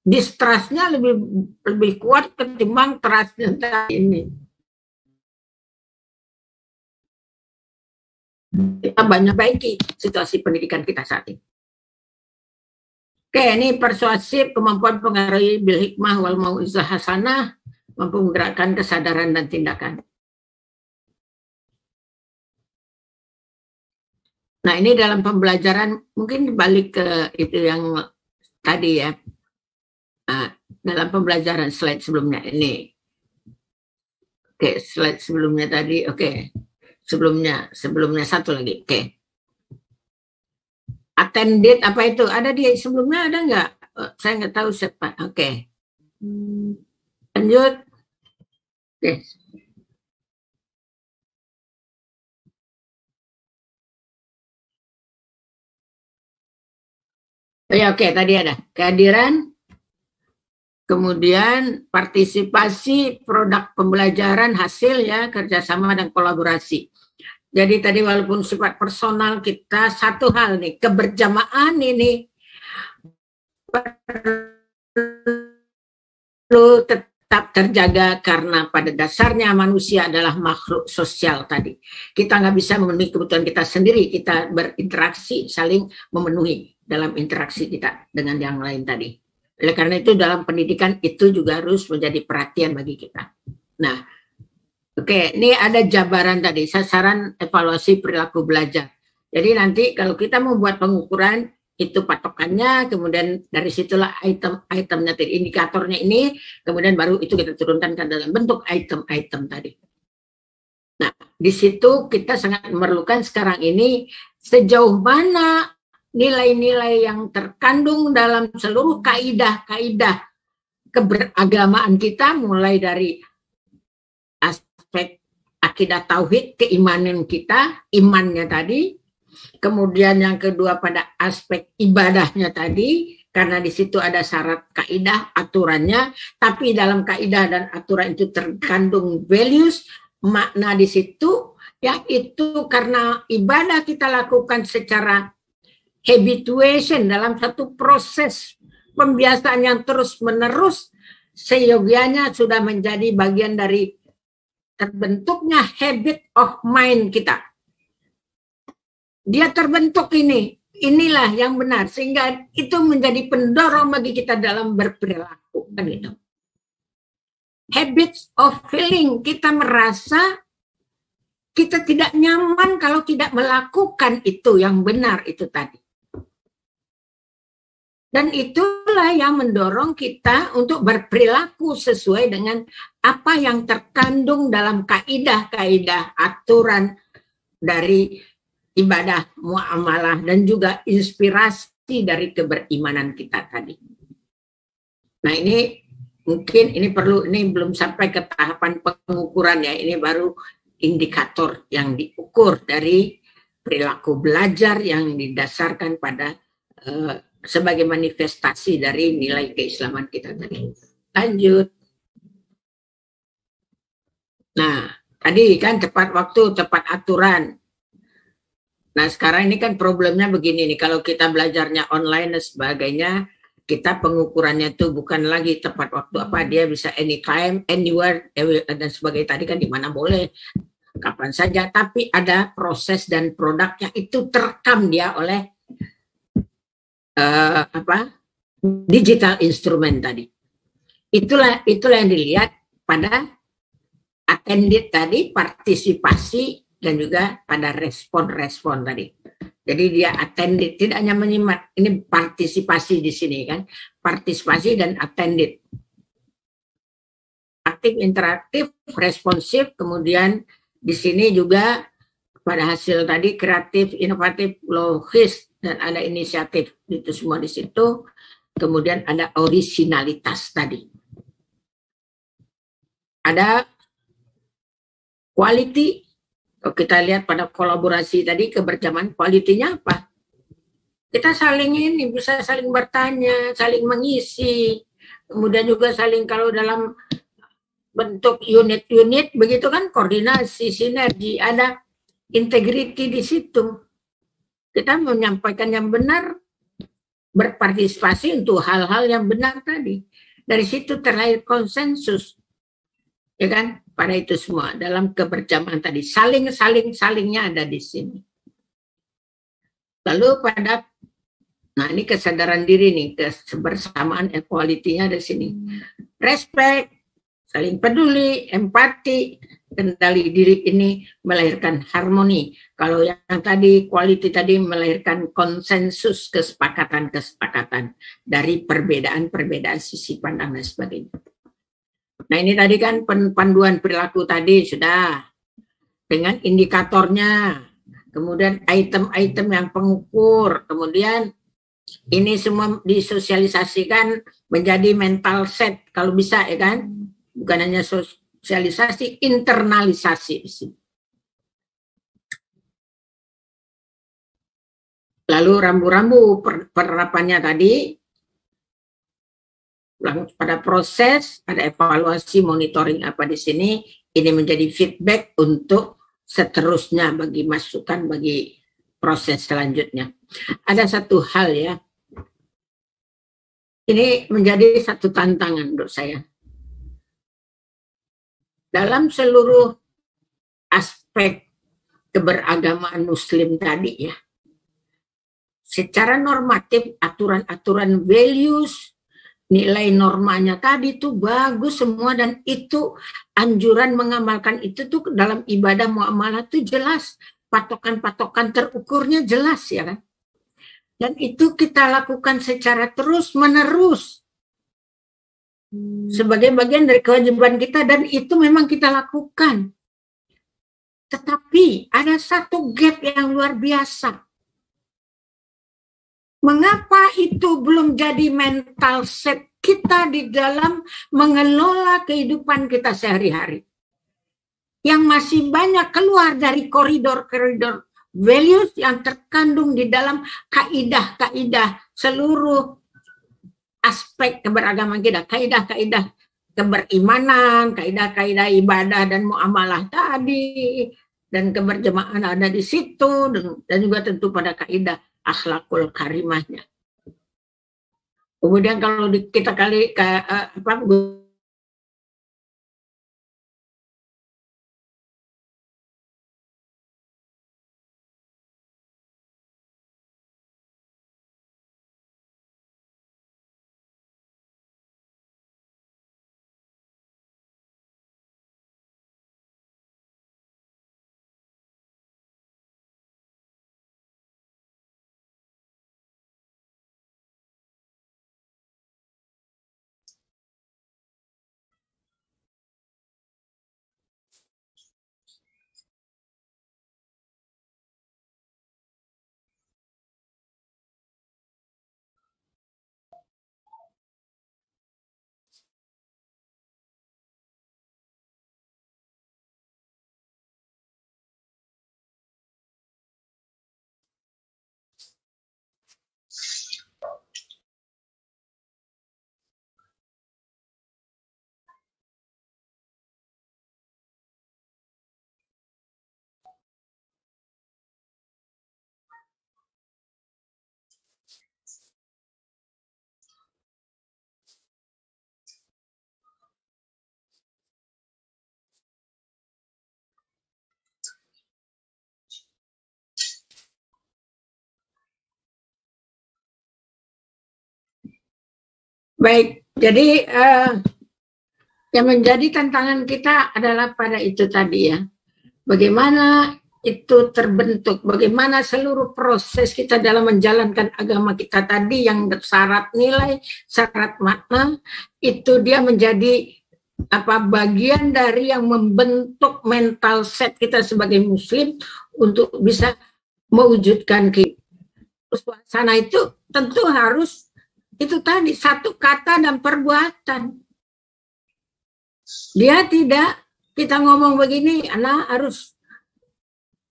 distrustnya lebih kuat ketimbang trustnya tadi ini. Kita banyak baiki situasi pendidikan kita saat ini. Oke, ini persuasif, kemampuan pengaruhi bil hikmah wal mau'izah hasanah, mampu menggerakkan kesadaran dan tindakan. Nah, ini dalam pembelajaran, mungkin balik ke itu yang tadi ya, dalam pembelajaran slide sebelumnya ini. Oke, slide sebelumnya tadi, oke. Sebelumnya satu lagi, oke. Attended apa itu? Ada di sebelumnya ada nggak? Saya nggak tahu siapa. Oke. Lanjut. Oke. Oh ya, oke, tadi ada kehadiran, kemudian partisipasi, produk pembelajaran, hasil ya, kerjasama dan kolaborasi. Jadi tadi walaupun sifat personal kita satu hal nih, keberjamaah ini perlu tetap terjaga karena pada dasarnya manusia adalah makhluk sosial tadi. Kita nggak bisa memenuhi kebutuhan kita sendiri, kita berinteraksi, saling memenuhi dalam interaksi kita dengan yang lain tadi. Oleh karena itu dalam pendidikan itu juga harus menjadi perhatian bagi kita. Nah, oke, ini ada jabaran tadi, sasaran evaluasi perilaku belajar. Jadi nanti kalau kita membuat pengukuran, itu patokannya, kemudian dari situlah item-itemnya, indikatornya ini, kemudian baru itu kita turunkan ke dalam bentuk item-item tadi. Nah, di situ kita sangat memerlukan sekarang ini sejauh mana nilai-nilai yang terkandung dalam seluruh kaidah-kaidah keberagamaan kita, mulai dari aspek akidah tauhid, keimanan kita, imannya tadi, kemudian yang kedua pada aspek ibadahnya tadi, karena di situ ada syarat kaidah, aturannya, tapi dalam kaidah dan aturan itu terkandung values, makna di situ, yang itu karena ibadah kita lakukan secara habituation dalam satu proses pembiasaan yang terus-menerus, seyogianya sudah menjadi bagian dari terbentuknya habit of mind kita. Dia terbentuk inilah yang benar, sehingga itu menjadi pendorong bagi kita dalam berperilaku, kan gitu. Habits of feeling, kita merasa kita tidak nyaman kalau tidak melakukan itu yang benar itu tadi. Dan itulah yang mendorong kita untuk berperilaku sesuai dengan apa yang terkandung dalam kaidah-kaidah aturan dari ibadah muamalah dan juga inspirasi dari keberimanan kita tadi. Nah, ini mungkin ini belum sampai ke tahapan pengukuran ya, ini baru indikator yang diukur dari perilaku belajar yang didasarkan pada sebagai manifestasi dari nilai keislaman kita tadi. Lanjut. Nah, tadi kan tepat waktu, tepat aturan. Nah, sekarang ini kan problemnya begini nih, kalau kita belajarnya online dan sebagainya, kita pengukurannya itu bukan lagi tepat waktu apa, dia bisa anytime, anywhere, dan sebagainya. Tadi kan di mana boleh, kapan saja, tapi ada proses dan produknya itu terekam dia oleh digital instrument tadi. Itulah yang dilihat pada attended tadi, partisipasi, dan juga pada respon tadi. Jadi dia attended, tidak hanya menyimak, ini partisipasi di sini kan, partisipasi dan attended. Aktif, interaktif, responsif, kemudian di sini juga pada hasil tadi kreatif, inovatif, logis, dan ada inisiatif, itu semua di situ. Kemudian ada originalitas tadi. Ada quality. Kalau kita lihat pada kolaborasi tadi, kebersamaan, quality-nya apa? Kita bisa saling bertanya, saling mengisi, kemudian juga saling kalau dalam bentuk unit-unit begitu kan, koordinasi, sinergi, ada integrity di situ. Kita menyampaikan yang benar, berpartisipasi untuk hal-hal yang benar tadi. Dari situ terlahir konsensus, ya kan? Pada itu semua dalam kebersamaan tadi, salingnya ada di sini. Lalu pada, nah ini kesadaran diri nih, kebersamaan equality-nya di sini. Respect, saling peduli, empati, kendali diri ini melahirkan harmoni. Kalau yang tadi quality tadi melahirkan konsensus, kesepakatan dari perbedaan sisi pandang dan sebagainya. Nah, ini tadi kan panduan perilaku tadi sudah dengan indikatornya, kemudian item-item yang pengukur, kemudian ini semua disosialisasikan menjadi mental set kalau bisa ya kan, bukan hanya sosialisasi, internalisasi di sini. Lalu rambu-rambu penerapannya tadi, pada proses, ada evaluasi, monitoring apa di sini, ini menjadi feedback untuk seterusnya bagi masukan, bagi proses selanjutnya. Ada satu hal ya, ini menjadi satu tantangan menurut saya. Dalam seluruh aspek keberagamaan Muslim tadi ya, secara normatif, aturan-aturan values, nilai normanya tadi tuh bagus semua, dan itu anjuran mengamalkan itu tuh dalam ibadah muamalah tuh jelas, patokan-patokan terukurnya jelas ya kan. Dan itu kita lakukan secara terus-menerus sebagai bagian dari kewajiban kita, dan itu memang kita lakukan. Tetapi ada satu gap yang luar biasa. Mengapa itu belum jadi mental set kita di dalam mengelola kehidupan kita sehari-hari? Yang masih banyak keluar dari koridor-koridor values yang terkandung di dalam kaidah-kaidah seluruh aspek keberagaman kita, kaidah-kaidah keberimanan, kaidah-kaidah ibadah dan muamalah tadi, dan keberjemahan ada di situ, dan juga tentu pada kaidah akhlakul karimahnya. Kemudian kalau kita baik, jadi yang menjadi tantangan kita adalah pada itu tadi ya. Bagaimana itu terbentuk, bagaimana seluruh proses kita dalam menjalankan agama kita tadi yang syarat nilai, syarat makna, itu dia menjadi bagian dari yang membentuk mental set kita sebagai muslim untuk bisa mewujudkan suasana itu tentu harus itu tadi satu kata dan perbuatan. Dia tidak kita ngomong begini, anak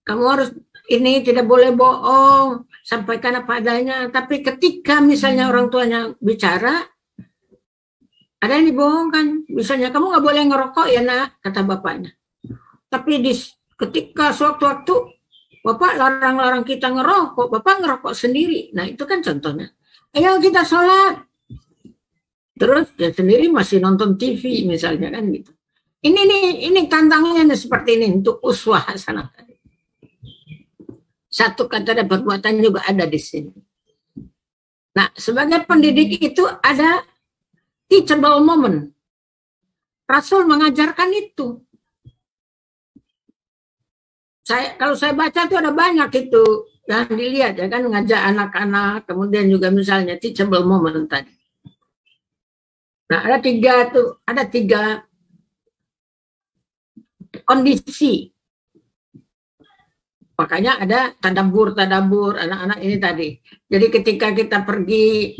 kamu harus ini tidak boleh bohong, sampaikan apa adanya. Tapi ketika misalnya orang tuanya bicara, ada yang dibohongkan. Misalnya kamu nggak boleh ngerokok ya nak, kata bapaknya. Tapi ketika sewaktu-waktu bapak larang-larang kita ngerokok, bapak ngerokok sendiri. Nah itu kan contohnya. Ayo kita sholat. Terus dia sendiri masih nonton TV misalnya kan gitu. Ini tantangannya seperti ini untuk uswah hasanah. Satu kata dan perbuatan juga ada di sini. Nah, sebagai pendidik itu ada teachable moment. Rasul mengajarkan itu. Kalau saya baca itu ada banyak itu yang dilihat ya kan, ngajak anak-anak, kemudian juga misalnya teachable moment tadi. Nah, ada tiga kondisi. Makanya ada tadabur anak-anak ini tadi. Jadi ketika kita pergi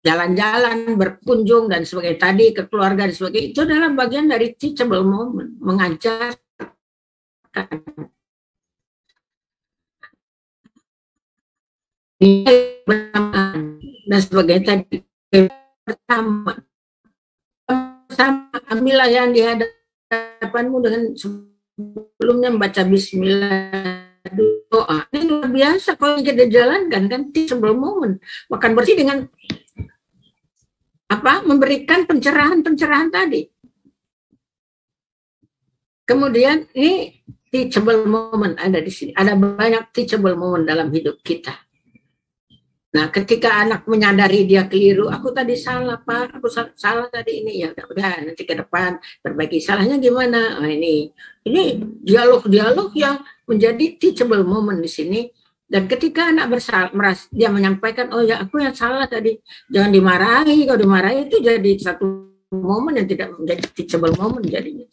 jalan-jalan, berkunjung dan sebagainya tadi ke keluarga dan sebagainya, itu adalah bagian dari teachable moment, mengajarkan dan sebagainya tadi. Pertama ambillah yang di hadapanmu dengan sebelumnya membaca bismillah, doa. Ini luar biasa kalau kita jalankan kan teachable moment, makan bersih dengan memberikan pencerahan tadi. Kemudian ini teachable moment ada di sini. Ada banyak teachable moment dalam hidup kita. Nah, ketika anak menyadari dia keliru, aku tadi salah Pak, aku salah tadi ini, ya udah nanti ke depan perbaiki, salahnya gimana? Nah, ini dialog-dialog yang menjadi teachable moment di sini. Dan ketika anak dia menyampaikan, oh ya aku yang salah tadi, jangan dimarahi. Kalau dimarahi itu jadi satu momen yang tidak menjadi teachable moment jadinya.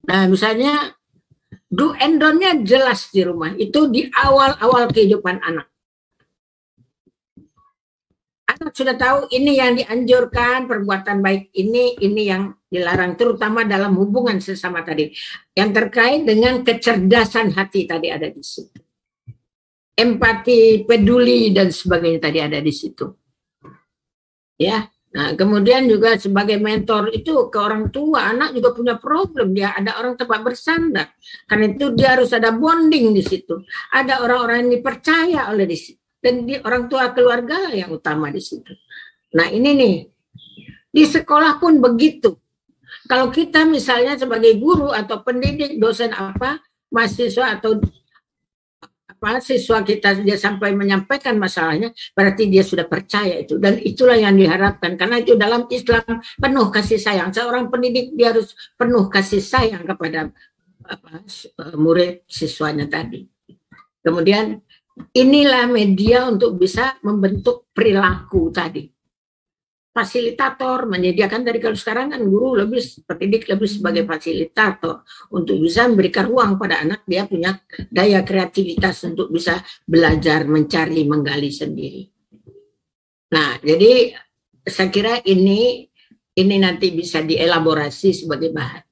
Nah, misalnya do and don't-nya jelas di rumah, itu di awal-awal kehidupan anak. anak sudah tahu ini yang dianjurkan, perbuatan baik ini yang dilarang, terutama dalam hubungan sesama tadi. Yang terkait dengan kecerdasan hati tadi ada di situ. Empati, peduli, dan sebagainya tadi ada di situ. Ya, nah kemudian juga sebagai mentor itu ke orang tua, anak juga punya problem, dia ada orang tempat bersandar. Karena itu dia harus ada bonding di situ. Ada orang-orang yang dipercaya oleh di situ. Dan di orang tua keluarga yang utama di situ. Nah ini nih, di sekolah pun begitu. Kalau kita misalnya sebagai guru atau pendidik, dosen apa, mahasiswa atau siswa kita dia sampai menyampaikan masalahnya, berarti dia sudah percaya itu. Dan itulah yang diharapkan. Karena itu dalam Islam penuh kasih sayang. Seorang pendidik dia harus penuh kasih sayang kepada murid siswanya tadi. Kemudian inilah media untuk bisa membentuk perilaku tadi. Fasilitator menyediakan dari kalau sekarang kan guru lebih pendidik lebih sebagai fasilitator untuk bisa memberikan ruang pada anak dia punya daya kreativitas untuk bisa belajar mencari menggali sendiri. Nah jadi saya kira ini nanti bisa dielaborasi sebagai bahan.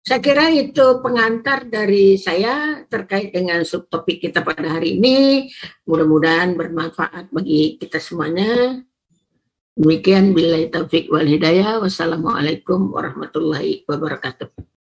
Saya kira itu pengantar dari saya terkait dengan subtopik kita pada hari ini. Mudah-mudahan bermanfaat bagi kita semuanya. Demikian billahi taufik wal hidayah. Wassalamualaikum warahmatullahi wabarakatuh.